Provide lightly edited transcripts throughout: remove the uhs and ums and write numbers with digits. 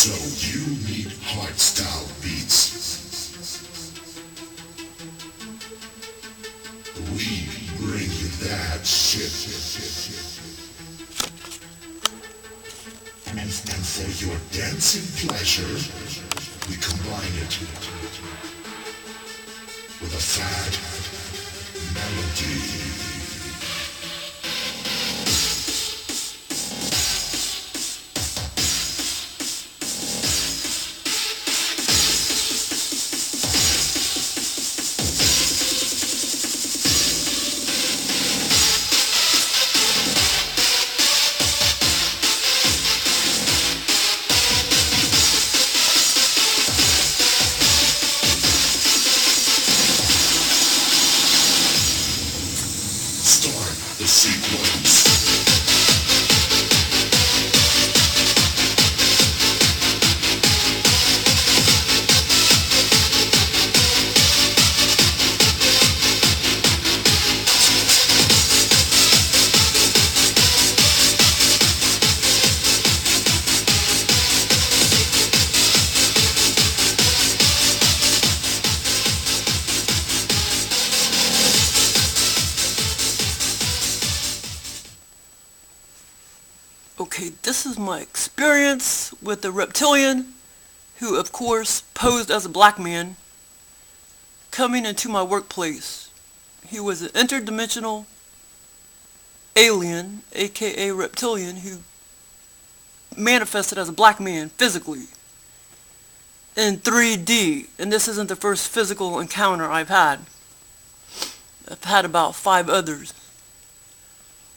So you need hardstyle beats. We bring you that shit. And for your dancing pleasure, we combine it with a fat melody. Start the sequence. Okay, this is my experience with the Reptilian, who of course posed as a black man, coming into my workplace. He was an interdimensional alien, aka Reptilian, who manifested as a black man physically in 3D. And this isn't the first physical encounter I've had. I've had about 5 others.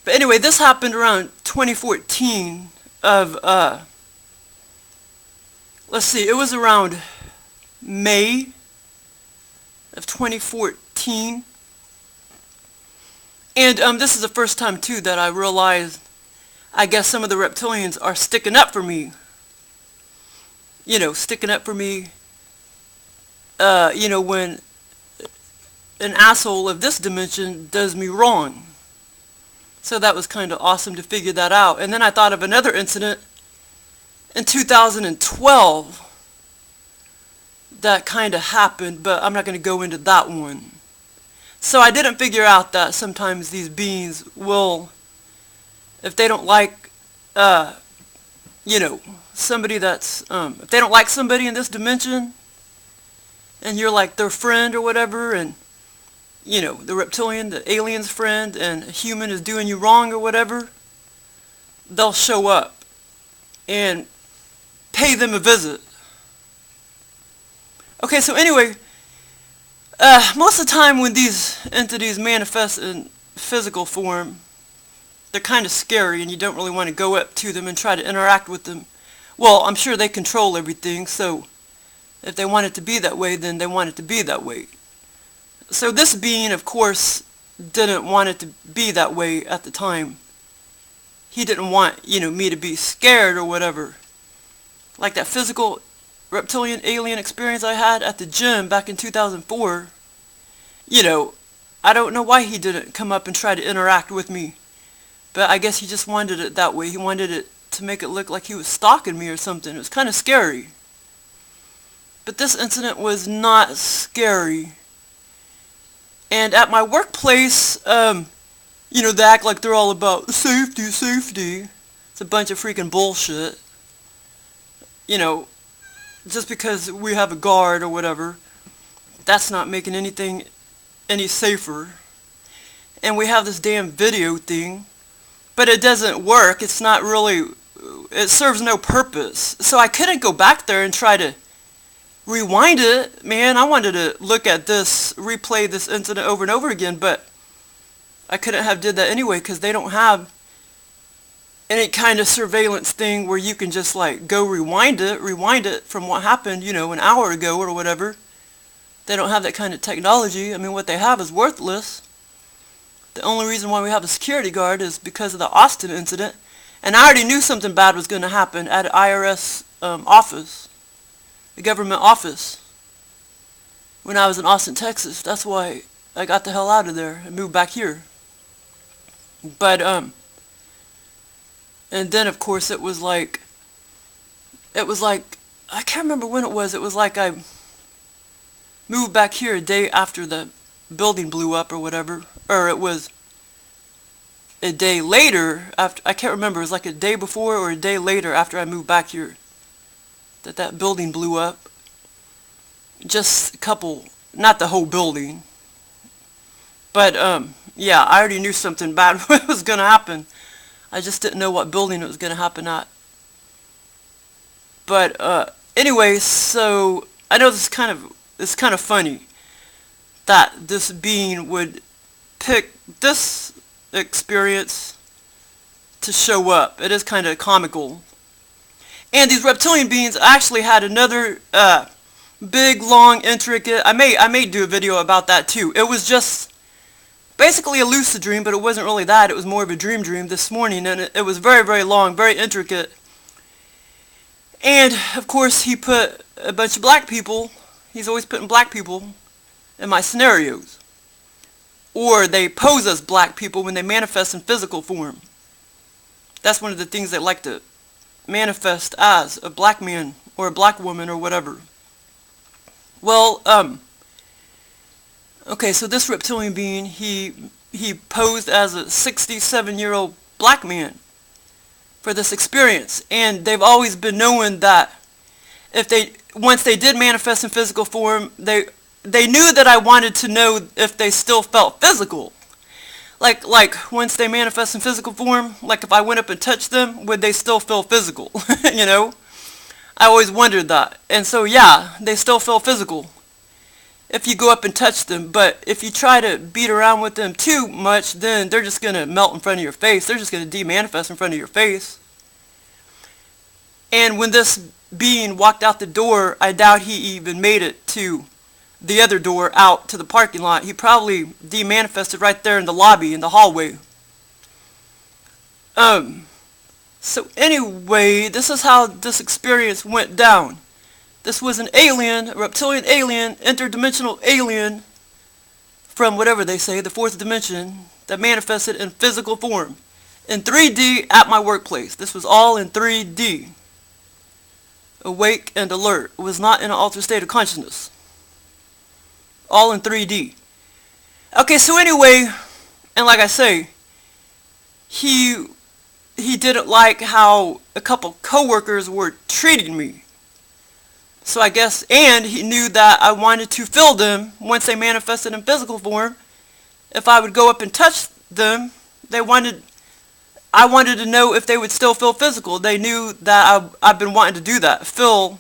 But anyway, this happened around 2014 of, let's see, it was around May of 2014. And this is the first time, too, that I realized, I guess some of the reptilians are sticking up for me. You know, sticking up for me, you know, when an asshole of this dimension does me wrong. So that was kind of awesome to figure that out. And then I thought of another incident in 2012 that kind of happened, but I'm not going to go into that one. So I didn't figure out that sometimes these beings will, if they don't like, you know, somebody that's, if they don't like somebody in this dimension, and you're like their friend or whatever, and you know, the reptilian, the alien's friend, and a human is doing you wrong or whatever, they'll show up and pay them a visit. Okay, so anyway, most of the time when these entities manifest in physical form, they're kind of scary and you don't really want to go up to them and try to interact with them. Well, I'm sure they control everything, so if they want it to be that way, then they want it to be that way. So this being, of course, didn't want it to be that way at the time. He didn't want, you know, me to be scared or whatever. Like that physical reptilian alien experience I had at the gym back in 2004. You know, I don't know why he didn't come up and try to interact with me. But I guess he just wanted it that way. He wanted it to make it look like he was stalking me or something. It was kind of scary. But this incident was not scary. And at my workplace, you know, they act like they're all about safety, safety. It's a bunch of freaking bullshit. You know, just because we have a guard or whatever, that's not making anything any safer. And we have this damn video thing, but it doesn't work. It's not really, it serves no purpose. So I couldn't go back there and try to rewind it. Man, I wanted to look at this, replay this incident over and over again, but I couldn't have did that anyway because they don't have any kind of surveillance thing where you can just like go rewind it from what happened, you know, an hour ago or whatever. They don't have that kind of technology. I mean, what they have is worthless. The only reason why we have a security guard is because of the Austin incident, and I already knew something bad was going to happen at an IRS office. The government office, when I was in Austin, Texas. That's why I got the hell out of there and moved back here. But, and then of course it was like I can't remember when it was. It was like I moved back here a day after the building blew up or whatever. Or it was a day later after, I can't remember. It was like a day before or a day later after I moved back here that building blew up. Just a couple, not the whole building. But, yeah, I already knew something bad was going to happen. I just didn't know what building it was going to happen at. But, anyway, so I know it's kind of funny that this being would pick this experience to show up. It is kind of comical. And these reptilian beings actually had another big, long, intricate. I may do a video about that too. It was just basically a lucid dream, but it wasn't really that. It was more of a dream this morning, and it was very, very long, very intricate. And of course, he put a bunch of black people. He's always putting black people in my scenarios. Or they pose as black people when they manifest in physical form. That's one of the things they like to manifest as, a black man or a black woman or whatever. Well, okay, so this reptilian being, he posed as a 67-year-old black man for this experience. And they've always been knowing that once they did manifest in physical form, they knew that I wanted to know if they still felt physical. Like once they manifest in physical form, like if I went up and touched them, would they still feel physical? You know? I always wondered that. And so yeah, they still feel physical if you go up and touch them. But if you try to beat around with them too much, then they're just going to melt in front of your face. They're just going to de-manifest in front of your face. And when this being walked out the door, I doubt he even made it to the other door out to the parking lot. He probably de-manifested right there in the lobby, in the hallway. So anyway, this is how this experience went down. This was an alien, a reptilian alien, interdimensional alien from whatever they say, the fourth dimension, that manifested in physical form. In 3D at my workplace. This was all in 3D. Awake and alert. It was not in an altered state of consciousness. All in 3D. Okay, so anyway, and like I say, he didn't like how a couple coworkers were treating me. So I guess, and he knew that I wanted to fill them once they manifested in physical form. If I would go up and touch them, I wanted to know if they would still feel physical. They knew that I've been wanting to do that, fill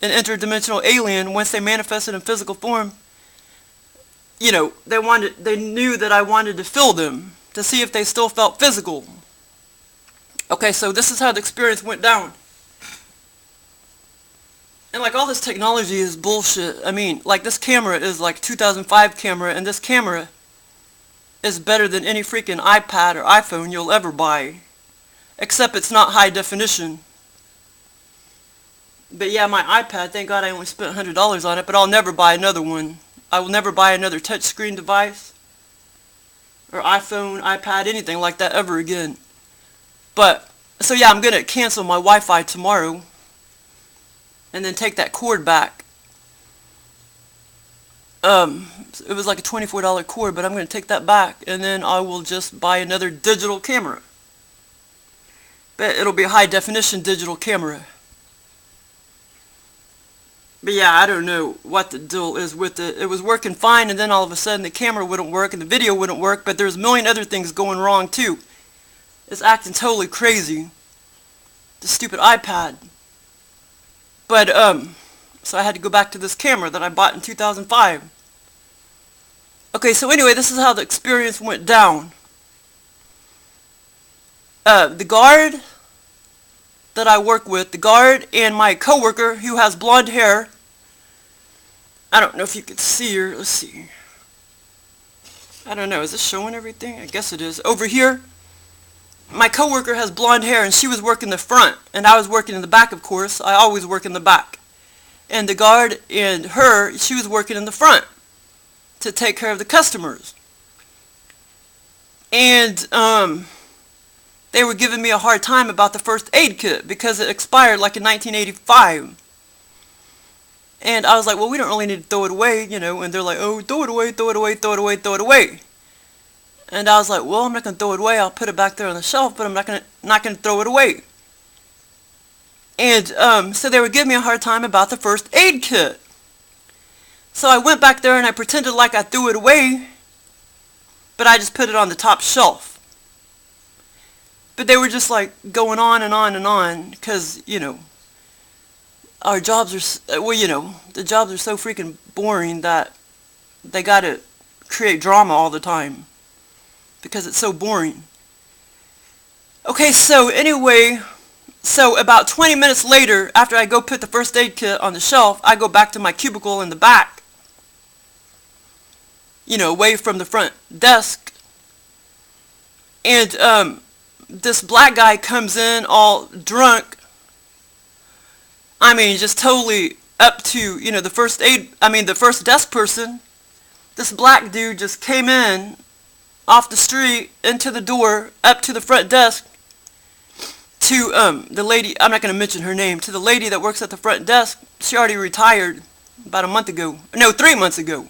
an interdimensional alien once they manifested in physical form. You know, they knew that I wanted to fill them to see if they still felt physical. Okay, so this is how the experience went down. And like all this technology is bullshit. I mean, like this camera is like 2005 camera, and this camera is better than any freaking iPad or iPhone you'll ever buy. Except it's not high definition. But yeah, my iPad, thank God I only spent $100 on it, but I'll never buy another one. I will never buy another touchscreen device or iPhone, iPad, anything like that ever again. But, so yeah, I'm going to cancel my Wi-Fi tomorrow and then take that cord back. It was like a $24 cord, but I'm going to take that back and then I will just buy another digital camera. But it'll be a high definition digital camera. But yeah, I don't know what the deal is with it. It was working fine, and then all of a sudden the camera wouldn't work and the video wouldn't work, but there's a million other things going wrong too. It's acting totally crazy. The stupid iPad. But, so I had to go back to this camera that I bought in 2005. Okay, so anyway, this is how the experience went down. The guard that I work with, the guard and my coworker who has blonde hair. I don't know if you could see her. Let's see. I don't know. Is this showing everything? I guess it is. Over here, my coworker has blonde hair and she was working the front and I was working in the back, of course. I always work in the back. And the guard and her, she was working in the front to take care of the customers. And they were giving me a hard time about the first aid kit because it expired like in 1985. And I was like, well, we don't really need to throw it away, you know. And they're like, oh, throw it away, throw it away, throw it away, throw it away. And I was like, well, I'm not going to throw it away. I'll put it back there on the shelf, but I'm not going to throw it away. And so they were giving me a hard time about the first aid kit. So I went back there and I pretended like I threw it away, but I just put it on the top shelf. But they were just like going on and on and on because, you know, our jobs are, well, you know, the jobs are so freaking boring that they got to create drama all the time because it's so boring. Okay, so anyway, so about 20 minutes later, after I go put the first aid kit on the shelf, I go back to my cubicle in the back, you know, away from the front desk. And this black guy comes in all drunk. I mean, just totally up to, you know, the first desk person. This black dude just came in off the street, into the door, up to the front desk, to the lady, I'm not going to mention her name, to the lady that works at the front desk. She already retired about 3 months ago.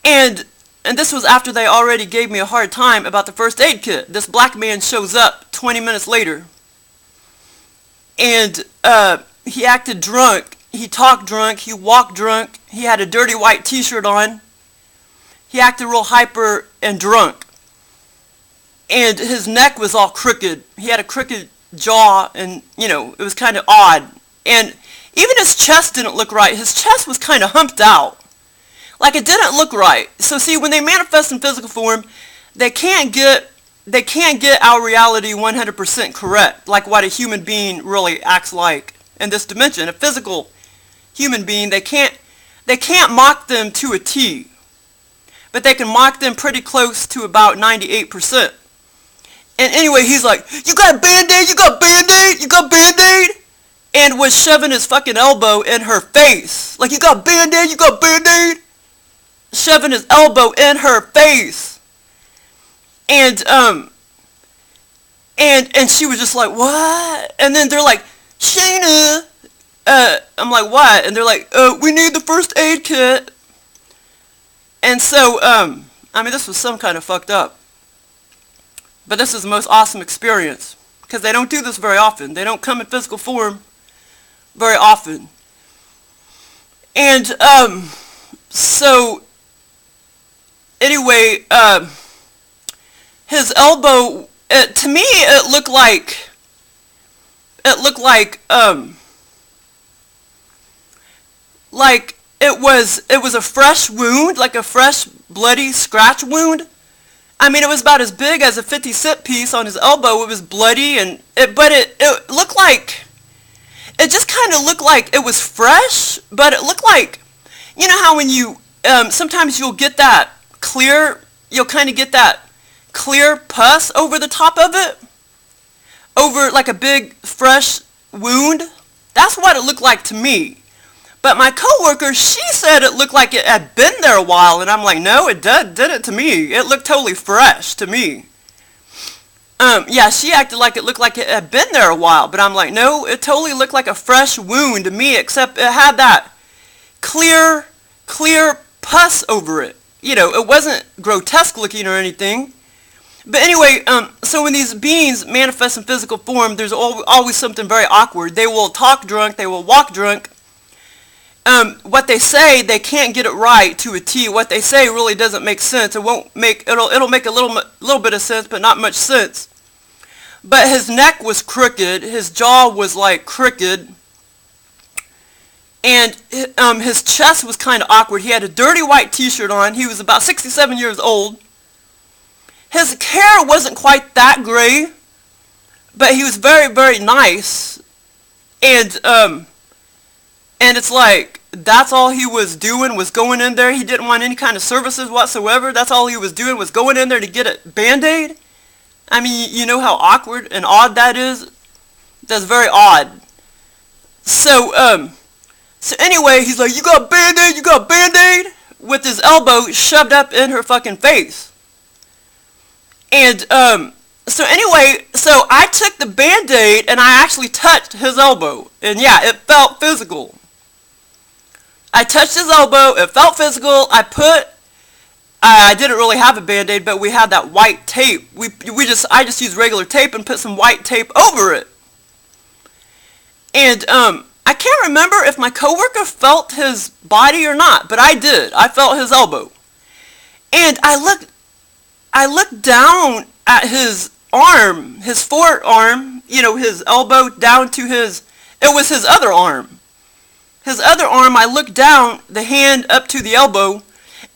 And this was after they already gave me a hard time about the first aid kit. This black man shows up 20 minutes later. And he acted drunk. He talked drunk. He walked drunk. He had a dirty white t-shirt on. He acted real hyper and drunk. And his neck was all crooked. He had a crooked jaw and, you know, it was kind of odd. And even his chest didn't look right. His chest was kind of humped out. Like it didn't look right. So see, when they manifest in physical form, they can't get our reality 100% correct, like what a human being really acts like in this dimension. A physical human being, they can't mock them to a T, but they can mock them pretty close to about 98%. And anyway, he's like, you got a Band-Aid? You got Band-Aid? You got Band-Aid? And was shoving his fucking elbow in her face. Like, you got Band-Aid? You got Band-Aid? Shoving his elbow in her face. And she was just like, what? And then they're like, Shayna. I'm like, what? And they're like, we need the first aid kit. And so, I mean, this was some kind of fucked up. But this is the most awesome experience. Because they don't do this very often. They don't come in physical form very often. And, so, anyway, his elbow, to me, it looked like, it was a fresh wound, like a fresh bloody scratch wound. I mean, it was about as big as a 50-cent piece on his elbow. It was bloody, but it looked like, it just kind of looked like it was fresh, but it looked like, you know how when you, sometimes you'll get that you'll kind of get that clear pus over the top of it, over like a big fresh wound. That's what it looked like to me. But my coworker, she said it looked like it had been there a while, and I'm like, no, it didn't to me. It looked totally fresh to me. Yeah, she acted like it looked like it had been there a while, but I'm like, no, it totally looked like a fresh wound to me, except it had that clear pus over it. You know, it wasn't grotesque looking or anything. But anyway, so when these beings manifest in physical form, there's always something very awkward. They will talk drunk, they will walk drunk. What they say, they can't get it right to a T. What they say really doesn't make sense. It'll make a little bit of sense, but not much sense. But his neck was crooked, his jaw was like crooked, and his chest was kind of awkward. He had a dirty white t-shirt on. He was about 67 years old. His hair wasn't quite that gray, but he was very, very nice. And it's like, that's all he was doing was going in there. He didn't want any kind of services whatsoever. That's all he was doing was going in there to get a Band-Aid. I mean, you know how awkward and odd that is? That's very odd. So anyway, he's like, you got Band-Aid? You got Band-Aid? With his elbow shoved up in her fucking face. And, so anyway, so I took the Band-Aid and I actually touched his elbow. And yeah, it felt physical. I touched his elbow. It felt physical. I didn't really have a Band-Aid, but we had that white tape. I just used regular tape and put some white tape over it. And I can't remember if my coworker felt his body or not, but I did. I felt his elbow. And I looked down at his arm, his forearm, his elbow down to it was his other arm. His other arm, I looked down, the hand up to the elbow,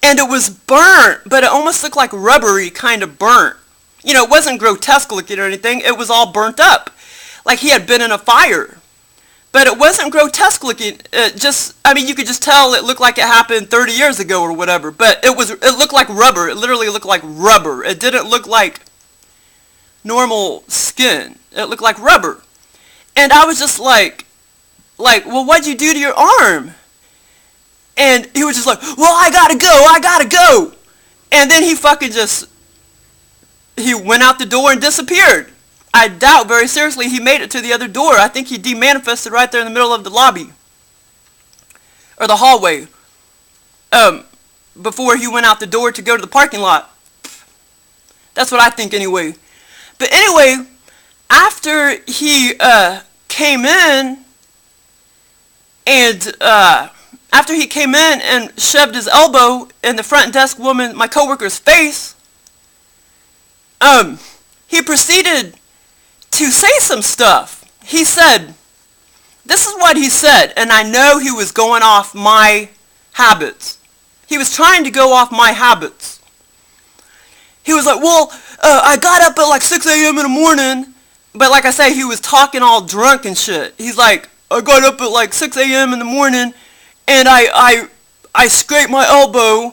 and it was burnt, but it almost looked like rubbery kind of burnt. It wasn't grotesque looking or anything. It was all burnt up, like he had been in a fire. But it wasn't grotesque looking. You could just tell it looked like it happened 30 years ago or whatever. But it looked like rubber. It literally looked like rubber. It didn't look like normal skin. It looked like rubber. And I was just like, well, what'd you do to your arm? And he was just like, well, I gotta go. And then he went out the door and disappeared. I doubt very seriously he made it to the other door. I think he demanifested right there in the middle of the lobby. Or the hallway. Before he went out the door to go to the parking lot. That's what I think anyway. But anyway, after he came in and shoved his elbow in the front desk woman, my coworker's face, he proceeded to say some stuff. He said, this is what he said, and I know he was going off my habits. He was trying to go off my habits. He was like, well, I got up at like 6 a.m. in the morning, but like I say, he was talking all drunk and shit. He's like, I got up at like 6 a.m. in the morning, and I scraped my elbow,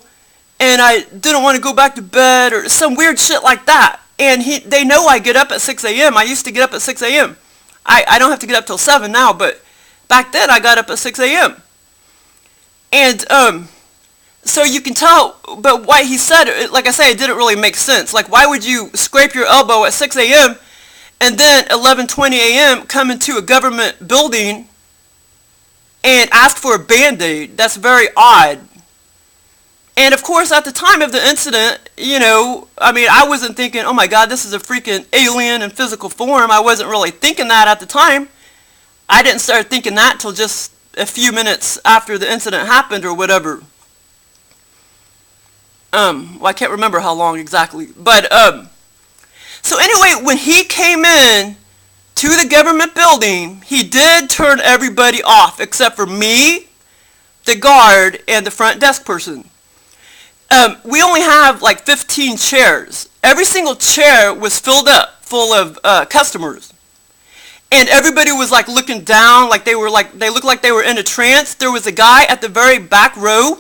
and I didn't want to go back to bed, or some weird shit like that. And they know I get up at 6 a.m. I used to get up at 6 a.m. I don't have to get up till 7 now, but back then I got up at 6 a.m. And so you can tell, but what he said, like I say, it didn't really make sense. Like, why would you scrape your elbow at 6 a.m. and then 11:20 a.m. come into a government building and ask for a Band-Aid? That's very odd. And of course, at the time of the incident, I wasn't thinking, oh my God, this is a freaking alien in physical form. I wasn't really thinking that at the time. I didn't start thinking that till just a few minutes after the incident happened or whatever. I can't remember how long exactly. But, so anyway, when he came in to the government building, he did turn everybody off except for me, the guard, and the front desk person. We only have like 15 chairs. Every single chair was filled up full of customers. And everybody was like looking down, they looked like they were in a trance. There was a guy at the very back row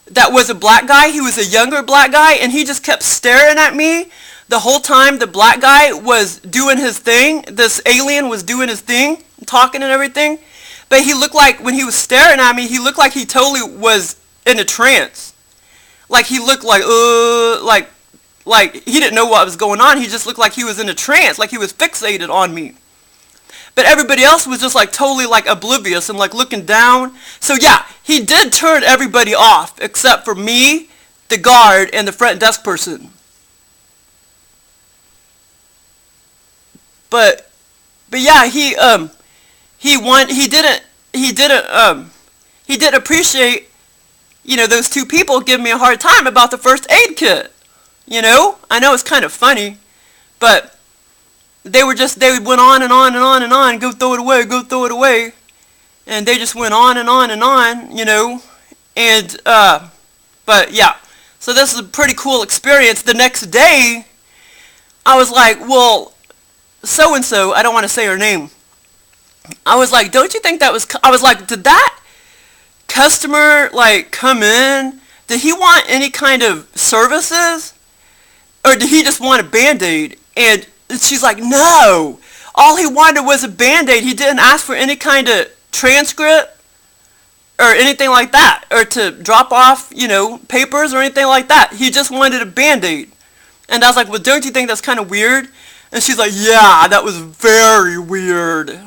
that was a black guy. He was a younger black guy, and he just kept staring at me the whole time the black guy was doing his thing. This alien was doing his thing, talking and everything. But he looked like, when he was staring at me, he looked like he totally was in a trance. Like he looked like he didn't know what was going on. He just looked like he was in a trance, like he was fixated on me. But everybody else was just like totally like oblivious and like looking down. So yeah, he did turn everybody off except for me, the guard, and the front desk person. But yeah, he didn't appreciate, those two people giving me a hard time about the first aid kit. I know it's kind of funny, but they went on and on and on and on, go throw it away, and they just went on and on and on, and, but yeah, so this is a pretty cool experience. The next day, I was like, well, so-and-so, I don't want to say her name, I was like, don't you think I was like, did that customer, come in? Did he want any kind of services? Or did he just want a Band-Aid? And she's like, no. All he wanted was a Band-Aid. He didn't ask for any kind of transcript or anything like that. Or to drop off, papers or anything like that. He just wanted a Band-Aid. And I was like, well, don't you think that's kind of weird? And she's like, yeah, that was very weird.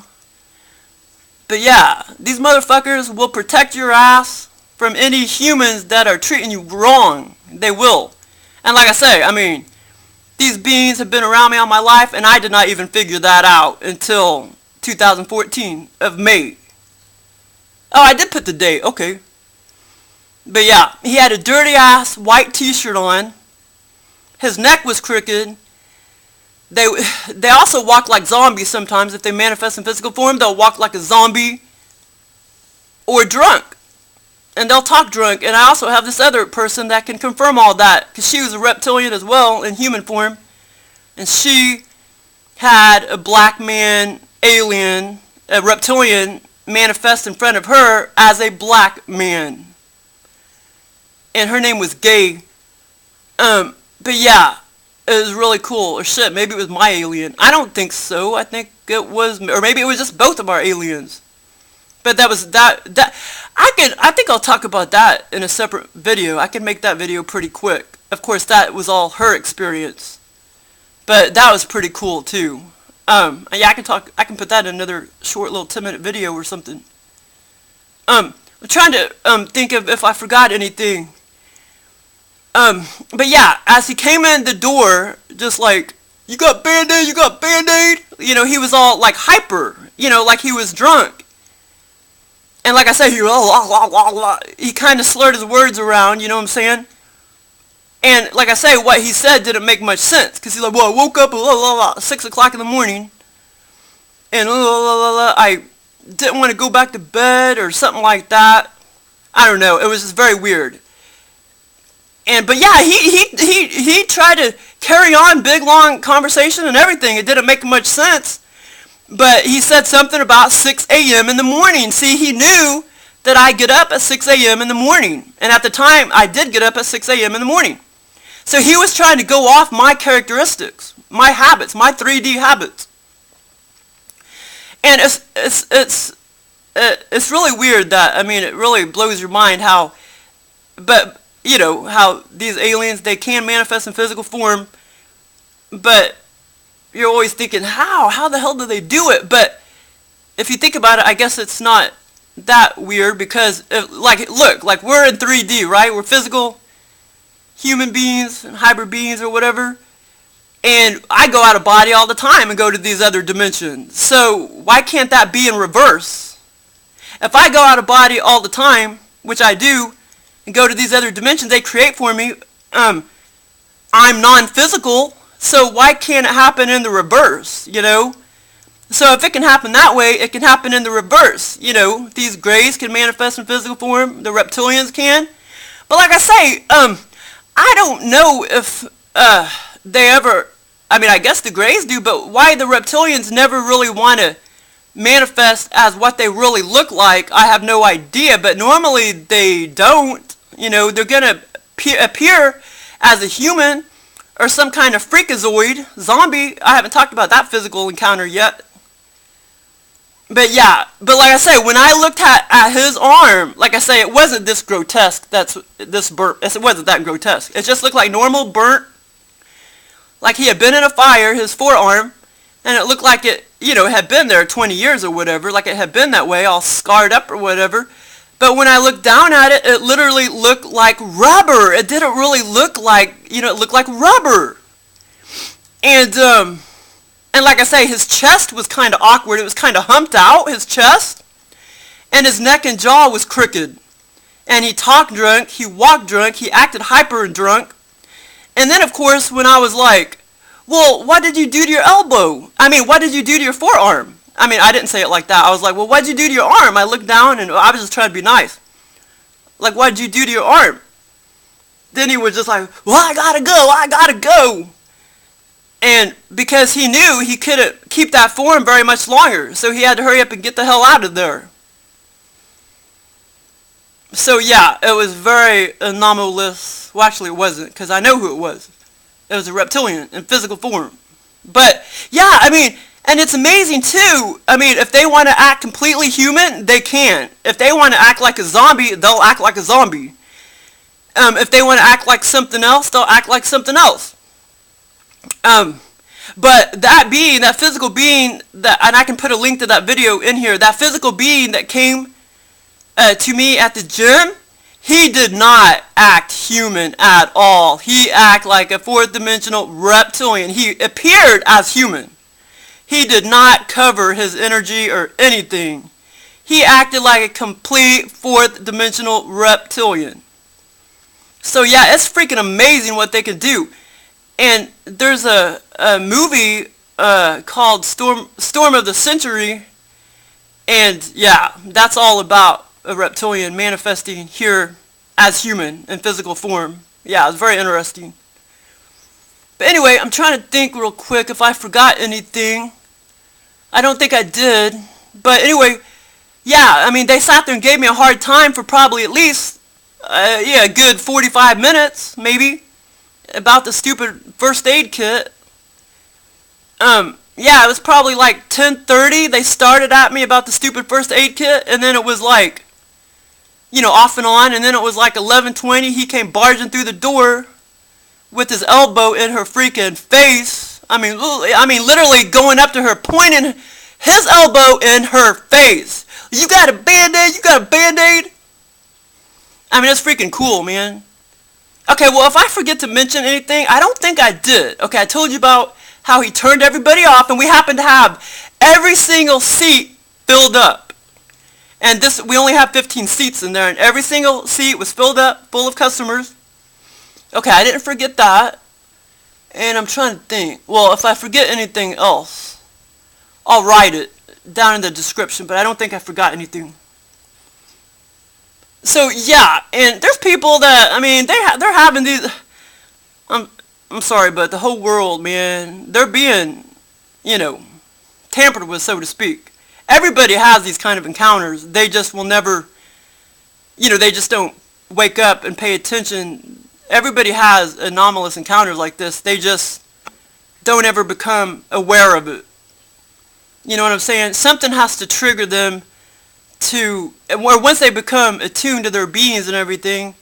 But yeah, these motherfuckers will protect your ass. from any humans that are treating you wrong. They will. And like I say, I mean, these beings have been around me all my life, and I did not even figure that out until 2014 of May. Oh, I did put the date, okay. But yeah, he had a dirty ass white t-shirt on. His neck was crooked. They also walk like zombies sometimes. If they manifest in physical form, they'll walk like a zombie or drunk. And they'll talk drunk. And I also have this other person that can confirm all that, because she was a reptilian as well in human form. And she had a black man, alien, a reptilian, manifest in front of her as a black man. And her name was Gay. But yeah, it was really cool. Or shit, maybe it was my alien. I don't think so. I think it was, or maybe it was just both of our aliens. But that was that. I think I'll talk about that in a separate video. I can make that video pretty quick. Of course, that was all her experience. But that was pretty cool too. Yeah, I can put that in another short little 10-minute video or something. I'm trying to think of if I forgot anything. But yeah, as he came in the door, just like, you got Band-Aid, you got Band-Aid? You know, he was all like hyper, you know, like he was drunk. And like I said, he kind of slurred his words around, you know what I'm saying? And like I say, what he said didn't make much sense, because he's like, well, I woke up at 6 o'clock in the morning, and I didn't want to go back to bed, or something like that. I don't know, it was just very weird. But yeah, he tried to carry on big long conversation and everything. It didn't make much sense. But he said something about 6 a.m. in the morning. See, he knew that I get up at 6 a.m. in the morning. And at the time, I did get up at 6 a.m. in the morning. So he was trying to go off my characteristics, my habits, my 3D habits. And it's really weird that, I mean, it really blows your mind how, but, you know, how these aliens, they can manifest in physical form, but you're always thinking, how the hell do they do it? But if you think about it, I guess it's not that weird, because look, like we're in 3D, right? We're physical human beings, hybrid beings or whatever, and I go out of body all the time and go to these other dimensions. So why can't that be in reverse? If I go out of body all the time, which I do, and go to these other dimensions they create for me, I'm non-physical. So why can't it happen in the reverse, you know? So if it can happen that way, it can happen in the reverse. You know, these greys can manifest in physical form, the reptilians can. But like I say, I don't know if they ever, I mean, I guess the greys do, but why the reptilians never really want to manifest as what they really look like, I have no idea. But normally they don't. You know, they're going to appear as a human, or some kind of freakazoid, zombie. I haven't talked about that physical encounter yet. But yeah, but like I say, when I looked at his arm, like I say, it wasn't this grotesque, it wasn't that grotesque. It just looked like normal burnt, like he had been in a fire, his forearm, and it looked like it, you know, had been there 20 years or whatever, like it had been that way, all scarred up or whatever. But when I looked down at it, it literally looked like rubber. It didn't really look like, you know, it looked like rubber. And like I say, his chest was kind of awkward. It was kind of humped out, his chest. And his neck and jaw was crooked. And he talked drunk, he walked drunk, he acted hyper drunk. And then, of course, when I was like, well, what did you do to your elbow? I mean, what did you do to your forearm? I mean, I didn't say it like that. I was like, well, what'd you do to your arm? I looked down and I was just trying to be nice. Like, what'd you do to your arm? Then he was just like, well, I gotta go. And because he knew he couldn't keep that form very much longer, so he had to hurry up and get the hell out of there. So yeah, it was very anomalous. Well, actually it wasn't, because I know who it was. It was a reptilian in physical form. But yeah, I mean, and it's amazing too. I mean, if they want to act completely human, they can. If they want to act like a zombie, they'll act like a zombie. If they want to act like something else, they'll act like something else. But that being, that physical being, and I can put a link to that video in here, that physical being that came to me at the gym, he did not act human at all. He acted like a fourth dimensional reptilian. He appeared as human. He did not cover his energy or anything. He acted like a complete fourth dimensional reptilian. So yeah, it's freaking amazing what they can do. And there's a movie called Storm of the Century. And yeah, that's all about a reptilian manifesting here as human in physical form. Yeah, it's very interesting. But anyway, I'm trying to think real quick if I forgot anything. I don't think I did. But anyway, yeah, I mean, they sat there and gave me a hard time for probably at least, a good 45 minutes, maybe, about the stupid first aid kit. Yeah, it was probably like 10:30. They started at me about the stupid first aid kit, and then it was like, off and on, and then it was like 11:20. He came barging through the door with his elbow in her freaking face. I mean, literally going up to her, pointing his elbow in her face. You got a Band-Aid? You got a Band-Aid? I mean, it's freaking cool, man. Okay, well, if I forget to mention anything, I don't think I did. Okay, I told you about how he turned everybody off, and we happened to have every single seat filled up. And we only have 15 seats in there, and every single seat was filled up, full of customers. Okay, I didn't forget that. And I'm trying to think. Well, if I forget anything else, I'll write it down in the description, but I don't think I forgot anything. So yeah, and there's people that, I mean, they're having these, I'm sorry, but the whole world, man, they're being, tampered with, so to speak. Everybody has these kind of encounters. They just will never, they just don't wake up and pay attention. Everybody has anomalous encounters like this. They just don't ever become aware of it. You know what I'm saying? Something has to trigger them to, or once they become attuned to their beings and everything,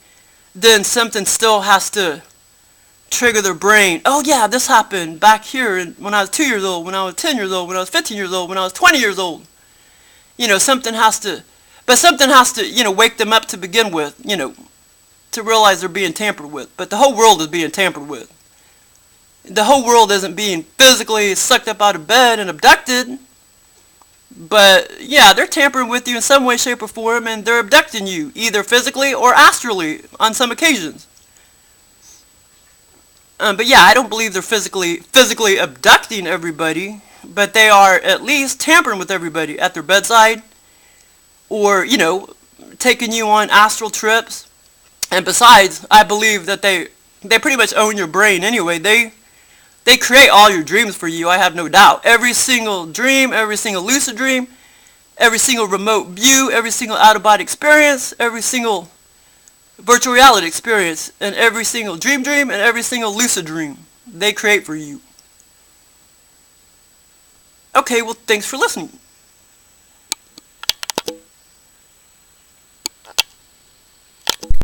then something still has to trigger their brain. Oh yeah, this happened back here when I was 2 years old, when I was 10 years old, when I was 15 years old, when I was 20 years old. Something has to, wake them up to begin with, to realize they're being tampered with. But the whole world is being tampered with. The whole world isn't being physically sucked up out of bed and abducted. But yeah, they're tampering with you in some way, shape, or form, and they're abducting you, either physically or astrally on some occasions. But yeah, I don't believe they're physically abducting everybody, but they are at least tampering with everybody at their bedside, or, taking you on astral trips. And besides, I believe that they pretty much own your brain anyway. They create all your dreams for you, I have no doubt. Every single dream, every single lucid dream, every single remote view, every single out-of-body experience, every single virtual reality experience, and every single dream and every single lucid dream they create for you. Okay, well, thanks for listening.